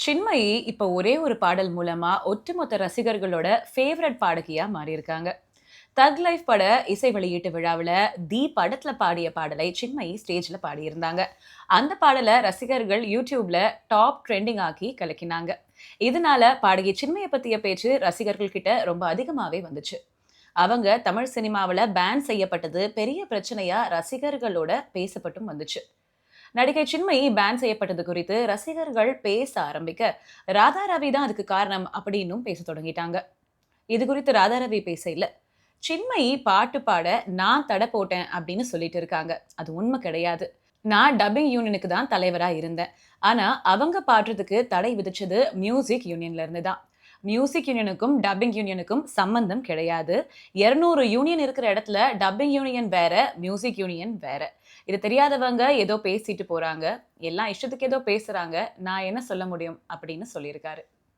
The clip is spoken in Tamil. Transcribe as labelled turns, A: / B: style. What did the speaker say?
A: சின்மயி இப்ப ஒரே ஒரு பாடல் மூலமா ஒட்டுமொத்த ரசிகர்களோட ஃபேவரட் பாடகியா மாறியிருக்காங்க. தக் லைஃப் பட இசை வெளியீட்டு விழாவுல தி படத்துல பாடிய பாடலை சின்மயி ஸ்டேஜ்ல பாடியிருந்தாங்க. அந்த பாடல ரசிகர்கள் யூடியூப்ல டாப் ட்ரெண்டிங் ஆக்கி கலக்கினாங்க. இதனால பாடகி சின்மய பத்திய பேச்சு ரசிகர்கள் கிட்ட ரொம்ப அதிகமாவே வந்துச்சு. அவங்க தமிழ் சினிமாவுல பேன் செய்யப்பட்டது பெரிய பிரச்சனையா ரசிகர்களோட பேசப்பட்டும் வந்துச்சு. நடிகை சின்மயி பேன் செய்யப்பட்டது குறித்து ரசிகர்கள் பேச ஆரம்பிக்க, ராதா ரவி தான் அதுக்கு காரணம் அப்படின்னும் பேச தொடங்கிட்டாங்க. இது குறித்து ராதா ரவி பேசையில, சின்மயி பாட்டு பாட நான் தடை போட்டேன் அப்படின்னு சொல்லிட்டு இருக்காங்க. அது உண்மை கிடையாது. நான் டப்பிங் யூனியனுக்கு தான் தலைவரா இருந்தேன். ஆனா அவங்க பாடுறதுக்கு தடை விதிச்சது மியூசிக் யூனியன்ல இருந்து தான். மியூசிக் யூனியனுக்கும் டப்பிங் யூனியனுக்கும் சம்பந்தம் கிடையாது. 200 யூனியன் இருக்கிற இடத்துல டப்பிங் யூனியன் வேற, மியூசிக் யூனியன் வேற. இது தெரியாதவங்க ஏதோ பேசிட்டு போறாங்க. எல்லாம் இஷ்டத்துக்கு ஏதோ பேசுறாங்க. நான் என்ன சொல்ல முடியும் அப்படின்னு சொல்லியிருக்காரு.